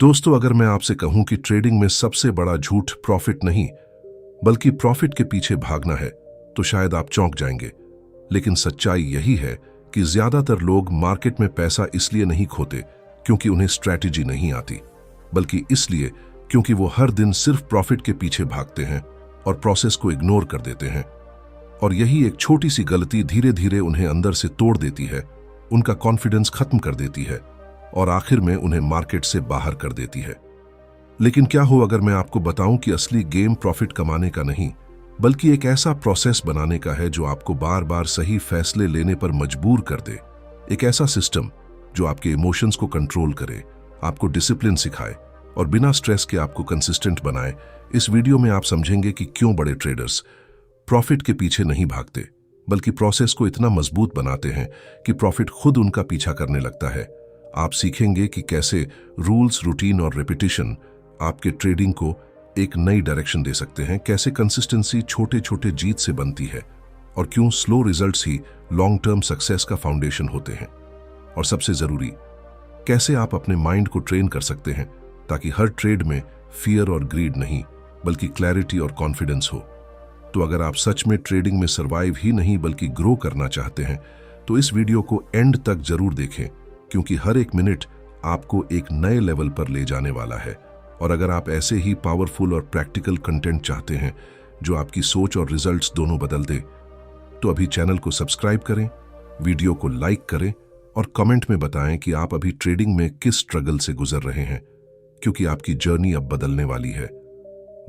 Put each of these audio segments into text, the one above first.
दोस्तों, अगर मैं आपसे कहूं कि ट्रेडिंग में सबसे बड़ा झूठ प्रॉफिट नहीं बल्कि प्रॉफिट के पीछे भागना है, तो शायद आप चौंक जाएंगे। लेकिन सच्चाई यही है कि ज्यादातर लोग मार्केट में पैसा इसलिए नहीं खोते क्योंकि उन्हें स्ट्रैटेजी नहीं आती, बल्कि इसलिए क्योंकि वो हर दिन सिर्फ प्रॉफिट के पीछे भागते हैं और प्रोसेस को इग्नोर कर देते हैं। और यही एक छोटी सी गलती धीरे धीरे उन्हें अंदर से तोड़ देती है, उनका कॉन्फिडेंस खत्म कर देती है और आखिर में उन्हें मार्केट से बाहर कर देती है। लेकिन क्या हो अगर मैं आपको बताऊं कि असली गेम प्रॉफिट कमाने का नहीं बल्कि एक ऐसा प्रोसेस बनाने का है जो आपको बार बार सही फैसले लेने पर मजबूर कर दे। एक ऐसा सिस्टम जो आपके इमोशंस को कंट्रोल करे, आपको डिसिप्लिन सिखाए और बिना स्ट्रेस के आपको कंसिस्टेंट बनाए। इस वीडियो में आप समझेंगे कि क्यों बड़े ट्रेडर्स प्रॉफिट के पीछे नहीं भागते बल्कि प्रोसेस को इतना मजबूत बनाते हैं कि प्रॉफिट खुद उनका पीछा करने लगता है। आप सीखेंगे कि कैसे रूल्स, रूटीन और रिपीटिशन आपके ट्रेडिंग को एक नई डायरेक्शन दे सकते हैं, कैसे कंसिस्टेंसी छोटे छोटे जीत से बनती है और क्यों स्लो रिजल्ट्स ही लॉन्ग टर्म सक्सेस का फाउंडेशन होते हैं। और सबसे जरूरी, कैसे आप अपने माइंड को ट्रेन कर सकते हैं ताकि हर ट्रेड में फियर और ग्रीड नहीं बल्कि क्लैरिटी और कॉन्फिडेंस हो। तो अगर आप सच में ट्रेडिंग में सर्वाइव ही नहीं बल्कि ग्रो करना चाहते हैं तो इस वीडियो को एंड तक जरूर देखें, क्योंकि हर एक मिनट आपको एक नए लेवल पर ले जाने वाला है। और अगर आप ऐसे ही पावरफुल और प्रैक्टिकल कंटेंट चाहते हैं जो आपकी सोच और रिजल्ट्स दोनों बदल दे, तो अभी चैनल को सब्सक्राइब करें, वीडियो को लाइक करें और कमेंट में बताएं कि आप अभी ट्रेडिंग में किस स्ट्रगल से गुजर रहे हैं, क्योंकि आपकी जर्नी अब बदलने वाली है।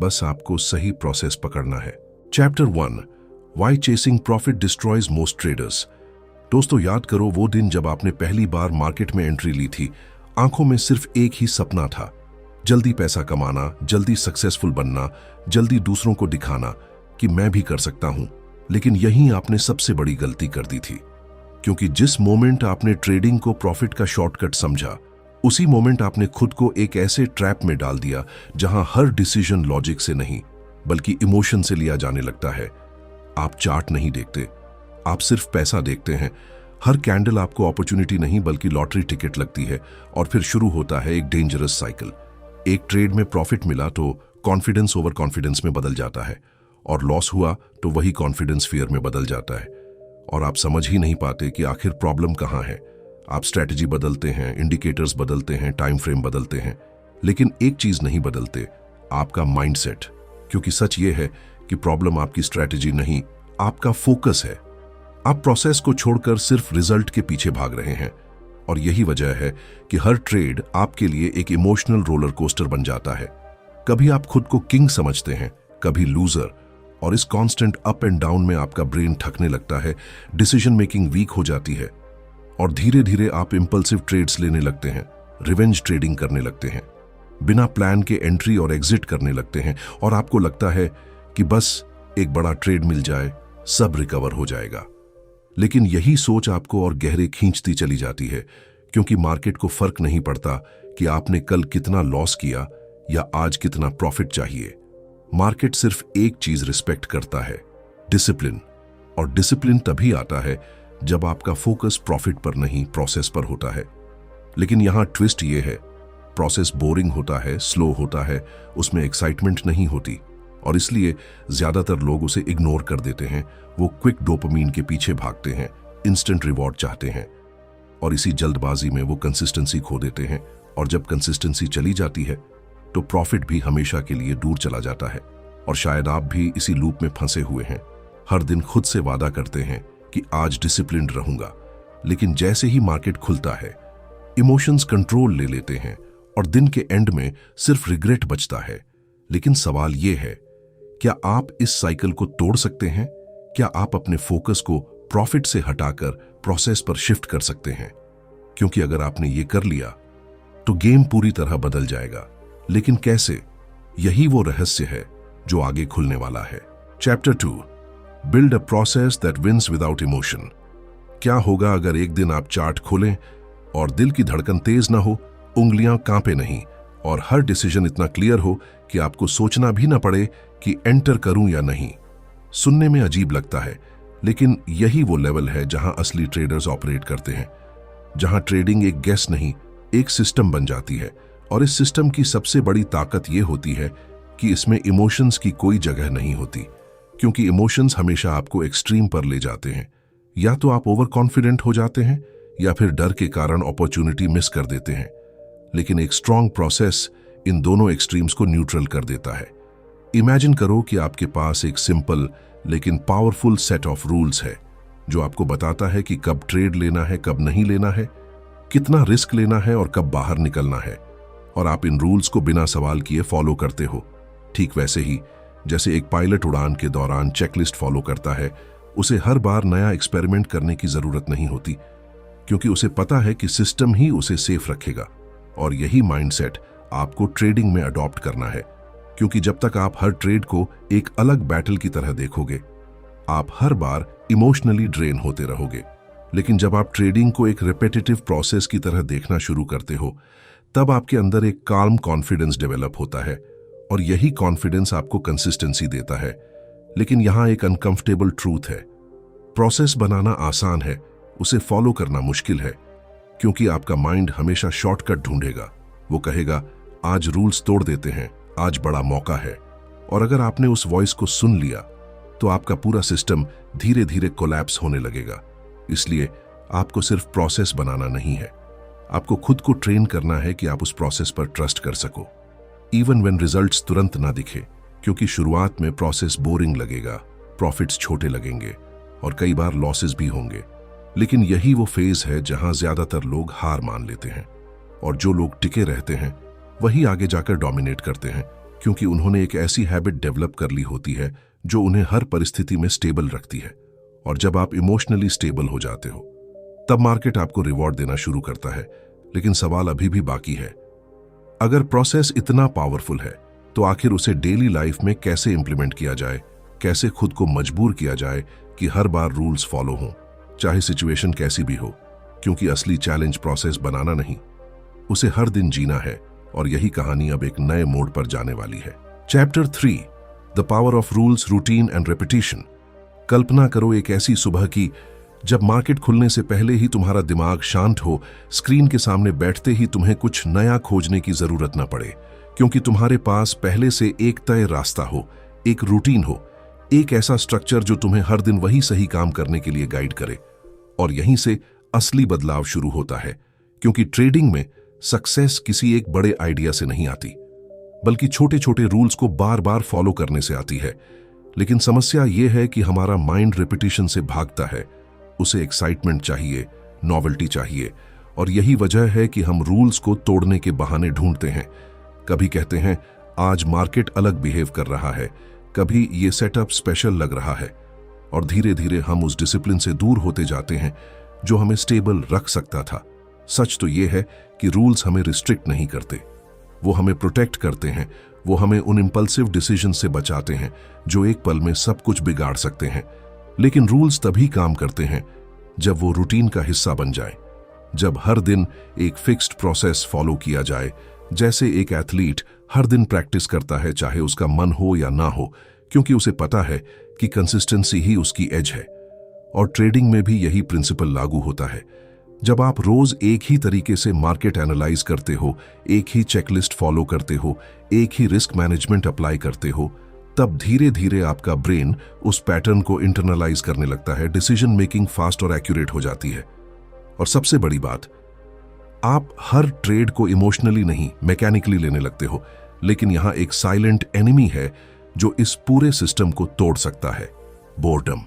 बस आपको सही प्रोसेस पकड़ना है। Chapter 1, why chasing profit destroys most traders. दोस्तों, याद करो वो दिन जब आपने पहली बार मार्केट में एंट्री ली थी। आंखों में सिर्फ एक ही सपना था, जल्दी पैसा कमाना, जल्दी सक्सेसफुल बनना, जल्दी दूसरों को दिखाना कि मैं भी कर सकता हूं। लेकिन यहीं आपने सबसे बड़ी गलती कर दी थी, क्योंकि जिस मोमेंट आपने ट्रेडिंग को प्रॉफिट का शॉर्टकट समझा, उसी मोमेंट आपने खुद को एक ऐसे ट्रैप में डाल दिया जहां हर डिसीजन लॉजिक से नहीं बल्कि इमोशन से लिया जाने लगता है। आप चार्ट नहीं देखते, आप सिर्फ पैसा देखते हैं। हर कैंडल आपको अपॉर्चुनिटी नहीं बल्कि लॉटरी टिकट लगती है और फिर शुरू होता है एक डेंजरस साइकिल। एक ट्रेड में प्रॉफिट मिला तो कॉन्फिडेंस ओवर कॉन्फिडेंस में बदल जाता है, और लॉस हुआ तो वही कॉन्फिडेंस फियर में बदल जाता है। और आप समझ ही नहीं पाते कि आखिर प्रॉब्लम कहां है। आप स्ट्रैटेजी बदलते हैं, इंडिकेटर्स बदलते हैं, टाइम फ्रेम बदलते हैं, लेकिन एक चीज नहीं बदलते, आपका माइंडसेट। क्योंकि सच ये है कि प्रॉब्लम आपकी स्ट्रैटेजी नहीं, आपका फोकस है। आप प्रोसेस को छोड़कर सिर्फ रिजल्ट के पीछे भाग रहे हैं, और यही वजह है कि हर ट्रेड आपके लिए एक इमोशनल रोलर कोस्टर बन जाता है। कभी आप खुद को किंग समझते हैं, कभी लूजर, और इस कांस्टेंट अप एंड डाउन में आपका ब्रेन थकने लगता है, डिसीजन मेकिंग वीक हो जाती है और धीरे धीरे आप इंपल्सिव ट्रेड्स लेने लगते हैं, रिवेंज ट्रेडिंग करने लगते हैं, बिना प्लान के एंट्री और एग्जिट करने लगते हैं, और आपको लगता है कि बस एक बड़ा ट्रेड मिल जाए, सब रिकवर हो जाएगा। लेकिन यही सोच आपको और गहरे खींचती चली जाती है, क्योंकि मार्केट को फर्क नहीं पड़ता कि आपने कल कितना लॉस किया या आज कितना प्रॉफिट चाहिए। मार्केट सिर्फ एक चीज रिस्पेक्ट करता है, डिसिप्लिन। और डिसिप्लिन तभी आता है जब आपका फोकस प्रॉफिट पर नहीं प्रोसेस पर होता है। लेकिन यहां ट्विस्ट ये है, प्रोसेस बोरिंग होता है, स्लो होता है, उसमें एक्साइटमेंट नहीं होती, और इसलिए ज्यादातर लोग उसे इग्नोर कर देते हैं। वो क्विक डोपामीन के पीछे भागते हैं, इंस्टेंट रिवॉर्ड चाहते हैं, और इसी जल्दबाजी में वो कंसिस्टेंसी खो देते हैं। और जब कंसिस्टेंसी चली जाती है तो प्रॉफिट भी हमेशा के लिए दूर चला जाता है। और शायद आप भी इसी लूप में फंसे हुए हैं। हर दिन खुद से वादा करते हैं कि आज डिसिप्लिन्ड रहूंगा, लेकिन जैसे ही मार्केट खुलता है, इमोशंस कंट्रोल ले लेते हैं और दिन के एंड में सिर्फ रिग्रेट बचता है। लेकिन सवाल यह है, क्या आप इस साइकिल को तोड़ सकते हैं? क्या आप अपने फोकस को प्रॉफिट से हटाकर प्रोसेस पर शिफ्ट कर सकते हैं? क्योंकि अगर आपने ये कर लिया तो गेम पूरी तरह बदल जाएगा। लेकिन कैसे? यही वो रहस्य है जो आगे खुलने वाला है। Chapter 2, build a process that wins without emotion. क्या होगा अगर एक दिन आप चार्ट खोलें और दिल की धड़कन तेज ना हो, उंगलियां कांपे नहीं, और हर डिसीजन इतना क्लियर हो कि आपको सोचना भी ना पड़े कि एंटर करूं या नहीं। सुनने में अजीब लगता है, लेकिन यही वो लेवल है जहां असली ट्रेडर्स ऑपरेट करते हैं, जहां ट्रेडिंग एक गेस नहीं, एक सिस्टम बन जाती है, और इस सिस्टम की सबसे बड़ी ताकत यह होती है कि इसमें इमोशंस की कोई जगह नहीं होती, क्योंकि इमोशंस हमेशा आपको एक्सट्रीम पर ले जाते हैं। या तो आप ओवर कॉन्फिडेंट हो जाते हैं या फिर डर के कारण अपॉर्चुनिटी मिस कर देते हैं। लेकिन एक स्ट्रांग प्रोसेस इन दोनों एक्सट्रीम्स को न्यूट्रल कर देता है। इमेजिन करो कि आपके पास एक सिंपल लेकिन पावरफुल सेट ऑफ रूल्स है जो आपको बताता है कि कब ट्रेड लेना है, कब नहीं लेना है, कितना रिस्क लेना है और कब बाहर निकलना है। और आप इन रूल्स को बिना सवाल किए फॉलो करते हो। ठीक वैसे ही जैसे एक पायलट उड़ान के दौरान चेकलिस्ट फॉलो करता है, उसे हर बार नया एक्सपेरिमेंट करने की जरूरत नहीं होती, क्योंकि उसे पता है कि सिस्टम ही उसे सेफ रखेगा। और यही माइंडसेट आपको ट्रेडिंग में अडॉप्ट करना है, क्योंकि जब तक आप हर ट्रेड को एक अलग बैटल की तरह देखोगे, आप हर बार इमोशनली ड्रेन होते रहोगे। लेकिन जब आप ट्रेडिंग को एक रिपीटेटिव प्रोसेस की तरह देखना शुरू करते हो, तब आपके अंदर एक काल्म कॉन्फिडेंस डेवलप होता है, और यही कॉन्फिडेंस आपको कंसिस्टेंसी देता है। लेकिन यहां एक अनकंफर्टेबल ट्रूथ है। प्रोसेस बनाना आसान है, उसे फॉलो करना मुश्किल है, क्योंकि आपका माइंड हमेशा शॉर्टकट ढूंढेगा। वो कहेगा, आज रूल्स तोड़ देते हैं, आज बड़ा मौका है। और अगर आपने उस वॉइस को सुन लिया तो आपका पूरा सिस्टम धीरे धीरे कोलैप्स होने लगेगा। इसलिए आपको सिर्फ प्रोसेस बनाना नहीं है, आपको खुद को ट्रेन करना है कि आप उस प्रोसेस पर ट्रस्ट कर सको, इवन व्हेन रिजल्ट्स तुरंत ना दिखे। क्योंकि शुरुआत में प्रोसेस बोरिंग लगेगा, प्रॉफिट्स छोटे लगेंगे और कई बार लॉसेस भी होंगे। लेकिन यही वो फेज है जहां ज्यादातर लोग हार मान लेते हैं, और जो लोग टिके रहते हैं वही आगे जाकर डोमिनेट करते हैं, क्योंकि उन्होंने एक ऐसी हैबिट डेवलप कर ली होती है जो उन्हें हर परिस्थिति में स्टेबल रखती है। और जब आप इमोशनली स्टेबल हो जाते हो, तब मार्केट आपको रिवॉर्ड देना शुरू करता है। लेकिन सवाल अभी भी बाकी है, अगर प्रोसेस इतना पावरफुल है तो आखिर उसे डेली लाइफ में कैसे इंप्लीमेंट किया जाए, कैसे खुद को मजबूर किया जाए कि हर बार रूल्स फॉलो हों, चाहे सिचुएशन कैसी भी हो। क्योंकि असली चैलेंज प्रोसेस बनाना नहीं, उसे हर दिन जीना है। और यही कहानी अब एक नए मोड़ पर जाने वाली है। Chapter 3, the power of rules, routine and repetition. कल्पना करो एक ऐसी सुबह की जब मार्केट खुलने से पहले ही तुम्हारा दिमाग शांत हो, स्क्रीन के सामने बैठते ही तुम्हें कुछ नया खोजने की जरूरत न पड़े, क्योंकि तुम्हारे पास पहले से एक तय रास्ता हो, एक रूटीन हो, एक ऐसा स्ट्रक्चर जो तुम्हें हर दिन वही सही काम करने के लिए गाइड करे। और यहीं से असली बदलाव शुरू होता है, क्योंकि ट्रेडिंग में सक्सेस किसी एक बड़े आइडिया से नहीं आती, बल्कि छोटे छोटे रूल्स को बार बार फॉलो करने से आती है। लेकिन समस्या यह है कि हमारा माइंड रिपीटिशन से भागता है, उसे एक्साइटमेंट चाहिए, नॉवेल्टी चाहिए। और यही वजह है कि हम रूल्स को तोड़ने के बहाने ढूंढते हैं। कभी कहते हैं आज मार्केट अलग बिहेव कर रहा है, कभी ये सेटअप स्पेशल लग रहा है, और धीरे धीरे हम उस डिसिप्लिन से दूर होते जाते हैं जो हमें स्टेबल रख सकता था। सच तो ये है कि रूल्स हमें रिस्ट्रिक्ट नहीं करते, वो हमें प्रोटेक्ट करते हैं। वो हमें उन इंपल्सिव डिसीजन से बचाते हैं जो एक पल में सब कुछ बिगाड़ सकते हैं। लेकिन रूल्स तभी काम करते हैं जब वो रूटीन का हिस्सा बन जाए, जब हर दिन एक फिक्स्ड प्रोसेस फॉलो किया जाए। जैसे एक एथलीट हर दिन प्रैक्टिस करता है, चाहे उसका मन हो या ना हो, क्योंकि उसे पता है कि कंसिस्टेंसी ही उसकी एज है। और ट्रेडिंग में भी यही प्रिंसिपल लागू होता है। जब आप रोज एक ही तरीके से मार्केट एनालाइज करते हो, एक ही चेकलिस्ट फॉलो करते हो, एक ही रिस्क मैनेजमेंट अप्लाई करते हो, तब धीरे धीरे आपका ब्रेन उस पैटर्न को इंटरनलाइज करने लगता है। डिसीजन मेकिंग फास्ट और एक्यूरेट हो जाती है। और सबसे बड़ी बात, आप हर ट्रेड को इमोशनली नहीं, मैकेनिकली लेने लगते हो। लेकिन यहां एक साइलेंट एनिमी है जो इस पूरे सिस्टम को तोड़ सकता है, बोर्डम।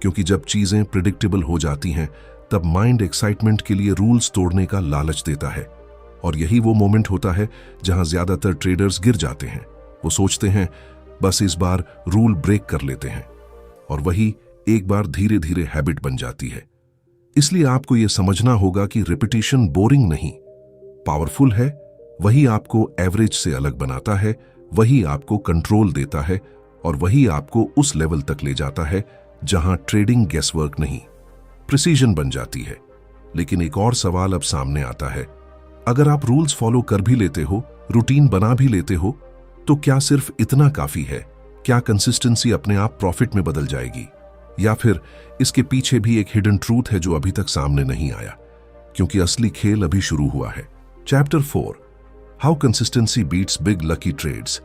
क्योंकि जब चीजें प्रिडिक्टेबल हो जाती हैं, तब माइंड एक्साइटमेंट के लिए रूल्स तोड़ने का लालच देता है। और यही वो मोमेंट होता है जहां ज्यादातर ट्रेडर्स गिर जाते हैं। वो सोचते हैं बस इस बार रूल ब्रेक कर लेते हैं, और वही एक बार धीरे धीरे हैबिट बन जाती है। इसलिए आपको यह समझना होगा कि रिपीटिशन बोरिंग नहीं, पावरफुल है। वही आपको एवरेज से अलग बनाता है, वही आपको कंट्रोल देता है, और वही आपको उस लेवल तक ले जाता है जहां ट्रेडिंग गेसवर्क नहीं, प्रिसीजन बन जाती है। लेकिन एक और सवाल अब सामने आता है, अगर आप रूल्स फॉलो कर भी लेते हो, रूटीन बना भी लेते हो, तो क्या सिर्फ इतना काफी है? क्या कंसिस्टेंसी अपने आप प्रॉफिट में बदल जाएगी? या फिर इसके पीछे भी एक हिडन ट्रूथ है जो अभी तक सामने नहीं आया? क्योंकि असली खेल अभी शुरू हुआ है। Chapter 4, how consistency beats big lucky trades.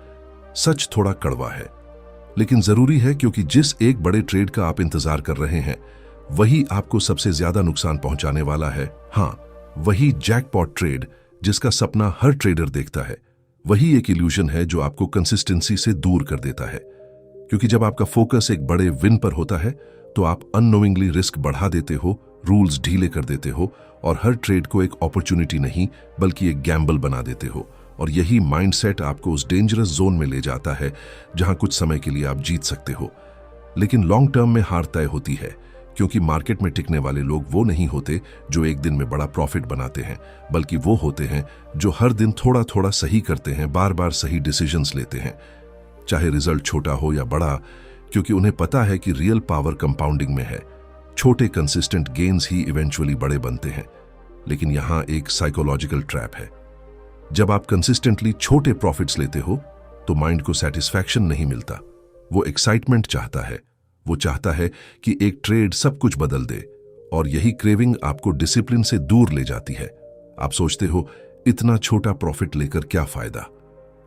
सच थोड़ा कड़वा है, लेकिन जरूरी है, क्योंकि जिस एक बड़े ट्रेड का आप इंतजार कर रहे हैं वही आपको सबसे ज्यादा नुकसान पहुंचाने वाला है। हाँ, वही जैकपॉट ट्रेड जिसका सपना हर ट्रेडर देखता है, वही एक इल्यूजन है जो आपको कंसिस्टेंसी से दूर कर देता है। क्योंकि जब आपका फोकस एक बड़े विन पर होता है तो आप अननोइंगली रिस्क बढ़ा देते हो, रूल्स ढीले कर देते हो और हर ट्रेड को एक अपॉर्चुनिटी नहीं बल्कि एक गैम्बल बना देते हो। और यही माइंडसेट आपको उस डेंजरस जोन में ले जाता है जहां कुछ समय के लिए आप जीत सकते हो, लेकिन लॉन्ग टर्म में हार तय होती है। क्योंकि मार्केट में टिकने वाले लोग वो नहीं होते जो एक दिन में बड़ा प्रॉफिट बनाते हैं, बल्कि वो होते हैं जो हर दिन थोड़ा थोड़ा सही करते हैं, बार बार सही डिसीजंस लेते हैं, चाहे रिजल्ट छोटा हो या बड़ा, क्योंकि उन्हें पता है कि रियल पावर कंपाउंडिंग में है। छोटे कंसिस्टेंट गेन्स ही इवेंचुअली बड़े बनते हैं। लेकिन यहां एक साइकोलॉजिकल ट्रैप है। जब आप कंसिस्टेंटली छोटे प्रॉफिट्स लेते हो तो माइंड को सेटिस्फैक्शन नहीं मिलता, वो एक्साइटमेंट चाहता है। वो चाहता है कि एक ट्रेड सब कुछ बदल दे, और यही क्रेविंग आपको डिसिप्लिन से दूर ले जाती है। आप सोचते हो इतना छोटा प्रॉफिट लेकर क्या फायदा,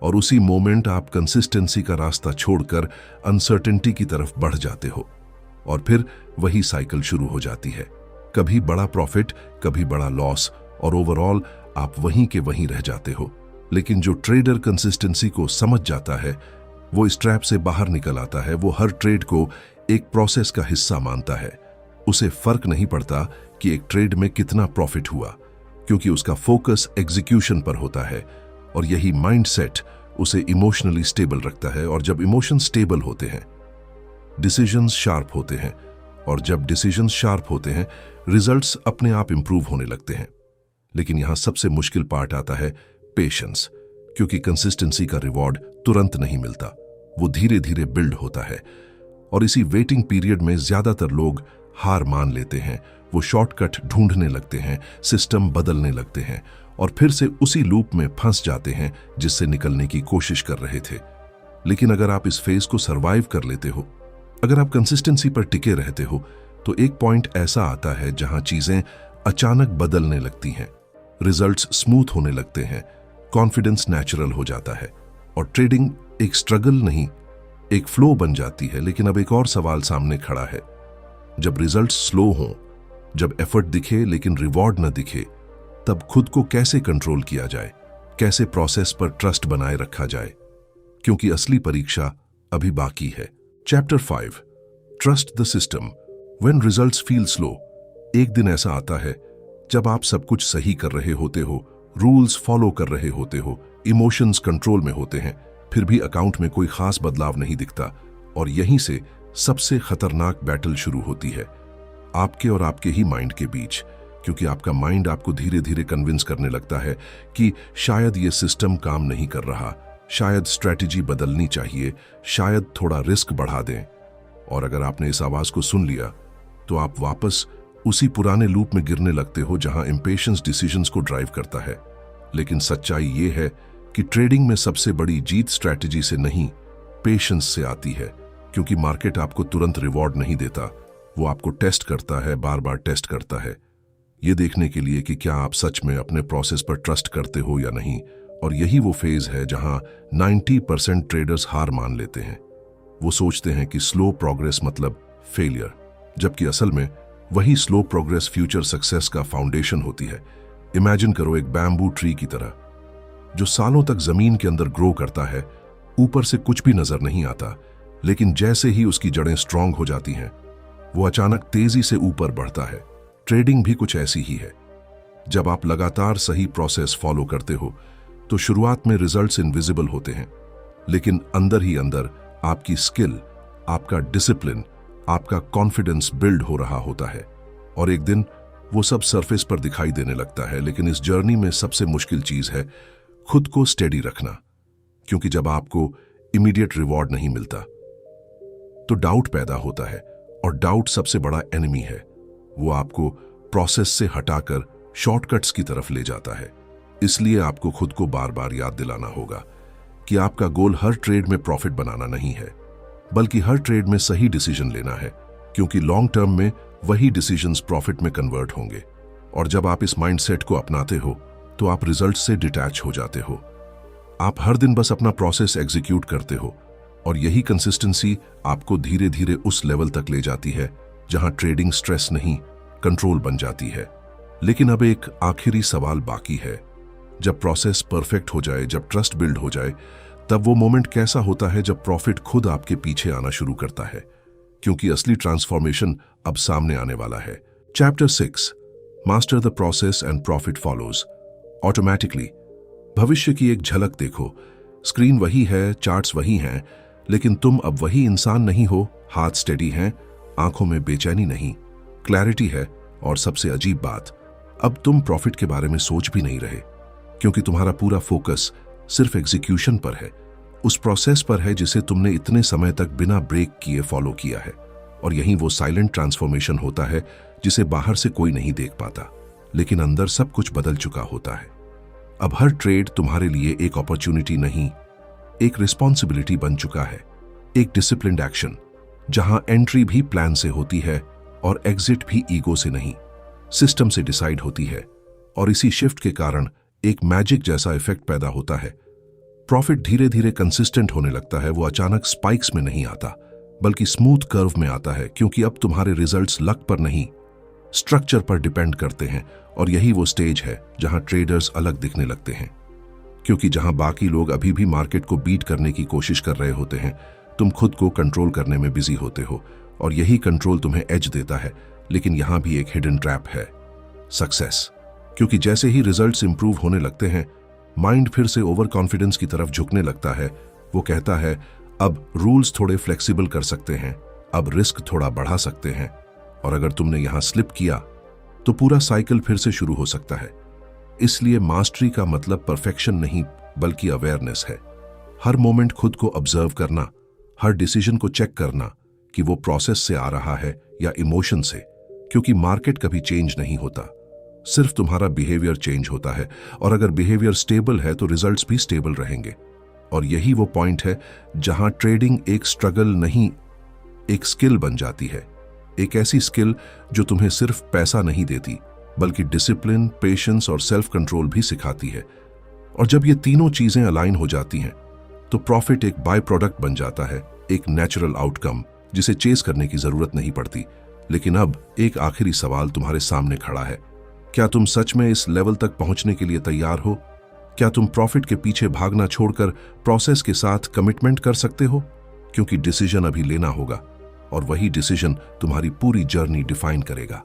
और उसी मोमेंट आप कंसिस्टेंसी का रास्ता छोड़कर अनसर्टेनिटी की तरफ बढ़ जाते हो, और फिर वही साइकिल शुरू हो जाती है। कभी बड़ा प्रॉफिट, कभी बड़ा लॉस, और ओवरऑल आप वहीं के वहीं रह जाते हो। लेकिन जो ट्रेडर कंसिस्टेंसी को समझ जाता है वो इस ट्रैप से बाहर निकल आता है। वो हर ट्रेड को एक प्रोसेस का हिस्सा मानता है। उसे फर्क नहीं पड़ता कि एक ट्रेड में कितना प्रॉफिट हुआ, क्योंकि उसका फोकस एग्जीक्यूशन पर होता है। और यही माइंडसेट उसे इमोशनली स्टेबल रखता है, और जब इमोशन स्टेबल होते हैं डिसीजंस शार्प होते हैं, और जब डिसीजंस शार्प होते हैं रिजल्ट्स अपने आप इंप्रूव होने लगते हैं। लेकिन यहां सबसे मुश्किल पार्ट आता है पेशेंस, क्योंकि कंसिस्टेंसी का रिवॉर्ड तुरंत नहीं मिलता, वो धीरे धीरे बिल्ड होता है। और इसी वेटिंग पीरियड में ज्यादातर लोग हार मान लेते हैं। वो शॉर्टकट ढूंढने लगते हैं, सिस्टम बदलने लगते हैं, और फिर से उसी लूप में फंस जाते हैं जिससे निकलने की कोशिश कर रहे थे। लेकिन अगर आप इस फेज को सरवाइव कर लेते हो, अगर आप कंसिस्टेंसी पर टिके रहते हो, तो एक पॉइंट ऐसा आता है जहां चीजें अचानक बदलने लगती हैं, रिजल्ट्स स्मूथ होने लगते हैं, कॉन्फिडेंस नेचुरल हो जाता है, और ट्रेडिंग एक स्ट्रगल नहीं, एक फ्लो बन जाती है। लेकिन अब एक और सवाल सामने खड़ा है, जब रिजल्ट्स स्लो हों, जब एफर्ट दिखे लेकिन रिवॉर्ड न दिखे, तब खुद को कैसे कंट्रोल किया जाए, कैसे प्रोसेस पर ट्रस्ट बनाए रखा जाए, क्योंकि असली परीक्षा अभी बाकी है। Chapter 5, trust the system when results feel slow. एक दिन ऐसा आता है जब आप सब कुछ सही कर रहे होते हो, रूल्स फॉलो कर रहे होते हो, इमोशंस कंट्रोल में होते हैं, फिर भी अकाउंट में कोई खास बदलाव नहीं दिखता। और यहीं से सबसे खतरनाक बैटल शुरू होती है, आपके और आपके ही माइंड के बीच। क्योंकि आपका माइंड आपको धीरे धीरे कन्विंस करने लगता है कि शायद ये सिस्टम काम नहीं कर रहा, शायद स्ट्रैटेजी बदलनी चाहिए, शायद थोड़ा रिस्क बढ़ा दें। और अगर आपने इस आवाज को सुन लिया तो आप वापस उसी पुराने लूप में गिरने लगते हो जहां इंपेशेंस डिसीजंस को ड्राइव करता है। लेकिन सच्चाई ये है कि ट्रेडिंग में सबसे बड़ी जीत स्ट्रैटेजी से नहीं, पेशेंस से आती है। क्योंकि मार्केट आपको तुरंत रिवॉर्ड नहीं देता, वो आपको टेस्ट करता है, बार बार टेस्ट करता है, ये देखने के लिए कि क्या आप सच में अपने प्रोसेस पर ट्रस्ट करते हो या नहीं। और यही वो फेज है जहां 90% ट्रेडर्स हार मान लेते हैं। वो सोचते हैं कि स्लो प्रोग्रेस मतलब फेलियर, जबकि असल में वही स्लो प्रोग्रेस फ्यूचर सक्सेस का फाउंडेशन होती है। इमेजिन करो एक बैम्बू ट्री की तरह, जो सालों तक जमीन के अंदर ग्रो करता है, ऊपर से कुछ भी नजर नहीं आता, लेकिन जैसे ही उसकी जड़ें स्ट्रांग हो जाती हैं, वो अचानक तेजी से ऊपर बढ़ता है। ट्रेडिंग भी कुछ ऐसी ही है। जब आप लगातार सही प्रोसेस फॉलो करते हो तो शुरुआत में रिजल्ट्स इनविजिबल होते हैं, लेकिन अंदर ही अंदर आपकी स्किल, आपका डिसिप्लिन, आपका कॉन्फिडेंस बिल्ड हो रहा होता है, और एक दिन वो सब सरफेस पर दिखाई देने लगता है। लेकिन इस जर्नी में सबसे मुश्किल चीज है खुद को स्टेडी रखना, क्योंकि जब आपको इमीडिएट रिवॉर्ड नहीं मिलता तो डाउट पैदा होता है, और डाउट सबसे बड़ा एनिमी है। वो आपको प्रोसेस से हटाकर शॉर्टकट्स की तरफ ले जाता है। इसलिए आपको खुद को बार बार याद दिलाना होगा कि आपका गोल हर ट्रेड में प्रॉफिट बनाना नहीं है, बल्कि हर ट्रेड में सही डिसीजन लेना है, क्योंकि लॉन्ग टर्म में वही डिसीजंस प्रॉफिट में कन्वर्ट होंगे। और जब आप इस माइंडसेट को अपनाते हो तो आप रिजल्ट से डिटैच हो जाते हो। आप हर दिन बस अपना प्रोसेस एग्जीक्यूट करते हो और यही कंसिस्टेंसी आपको धीरे धीरे उस लेवल तक ले जाती है जहां ट्रेडिंग स्ट्रेस नहीं, कंट्रोल बन जाती है। लेकिन अब एक आखिरी सवाल बाकी है। जब प्रोसेस परफेक्ट हो जाए, जब ट्रस्ट बिल्ड हो जाए, तब वो मोमेंट कैसा होता है जब प्रॉफिट खुद आपके पीछे आना शुरू करता है? क्योंकि असली ट्रांसफॉर्मेशन अब सामने आने वाला है। Chapter 6, master the process and profit follows automatically. भविष्य की एक झलक देखो। स्क्रीन वही है, चार्ट्स वही हैं, लेकिन तुम अब वही इंसान नहीं हो। हाथ स्टेडी हैं, आंखों में बेचैनी नहीं, क्लैरिटी है। और सबसे अजीब बात, अब तुम प्रॉफिट के बारे में सोच भी नहीं रहे, क्योंकि तुम्हारा पूरा फोकस सिर्फ एग्जीक्यूशन पर है, उस प्रोसेस पर है जिसे तुमने इतने समय तक बिना ब्रेक किए फॉलो किया है। और यही वो साइलेंट ट्रांसफॉर्मेशन होता है जिसे बाहर से कोई नहीं देख पाता, लेकिन अंदर सब कुछ बदल चुका होता है। अब हर ट्रेड तुम्हारे लिए एक अपॉर्चुनिटी नहीं, एक रिस्पॉन्सिबिलिटी बन चुका है। एक डिसिप्लिन्ड एक्शन जहां एंट्री भी प्लान से होती है और एग्जिट भी ईगो से नहीं, सिस्टम से डिसाइड होती है। और इसी शिफ्ट के कारण एक मैजिक जैसा इफेक्ट पैदा होता है। प्रॉफिट धीरे धीरे कंसिस्टेंट होने लगता है। वो अचानक स्पाइक्स में नहीं आता, बल्कि स्मूथ कर्व में आता है, क्योंकि अब तुम्हारे रिजल्ट्स लक पर नहीं, स्ट्रक्चर पर डिपेंड करते हैं। और यही वो स्टेज है जहां ट्रेडर्स अलग दिखने लगते हैं, क्योंकि जहां बाकी लोग अभी भी मार्केट को बीट करने की कोशिश कर रहे होते हैं, तुम खुद को कंट्रोल करने में बिजी होते हो। और यही कंट्रोल तुम्हें एज देता है। लेकिन यहां भी एक हिडन ट्रैप है, सक्सेस। क्योंकि जैसे ही रिजल्ट्स इंप्रूव होने लगते हैं, माइंड फिर से ओवर कॉन्फिडेंस की तरफ झुकने लगता है। वो कहता है अब रूल्स थोड़े फ्लेक्सिबल कर सकते हैं, अब रिस्क थोड़ा बढ़ा सकते हैं। और अगर तुमने यहां स्लिप किया तो पूरा साइकिल फिर से शुरू हो सकता है। इसलिए मास्टरी का मतलब परफेक्शन नहीं, बल्कि अवेयरनेस है। हर मोमेंट खुद को ऑब्जर्व करना, हर डिसीजन को चेक करना कि वो प्रोसेस से आ रहा है या इमोशन से। क्योंकि मार्केट कभी चेंज नहीं होता, सिर्फ तुम्हारा बिहेवियर चेंज होता है। और अगर बिहेवियर स्टेबल है तो रिजल्ट्स भी स्टेबल रहेंगे। और यही वो पॉइंट है जहां ट्रेडिंग एक स्ट्रगल नहीं, एक स्किल बन जाती है। एक ऐसी स्किल जो तुम्हें सिर्फ पैसा नहीं देती, बल्कि डिसिप्लिन, पेशेंस और सेल्फ कंट्रोल भी सिखाती है। और जब ये तीनों चीजें अलाइन हो जाती हैं, तो प्रॉफिट एक बाय प्रोडक्ट बन जाता है, एक नेचुरल आउटकम जिसे चेस करने की जरूरत नहीं पड़ती। लेकिन अब एक आखिरी सवाल तुम्हारे सामने खड़ा है। क्या तुम सच में इस लेवल तक पहुंचने के लिए तैयार हो? क्या तुम प्रॉफिट के पीछे भागना छोड़कर प्रोसेस के साथ कमिटमेंट कर सकते हो? क्योंकि डिसीजन अभी लेना होगा, और वही डिसीजन तुम्हारी पूरी जर्नी डिफाइन करेगा।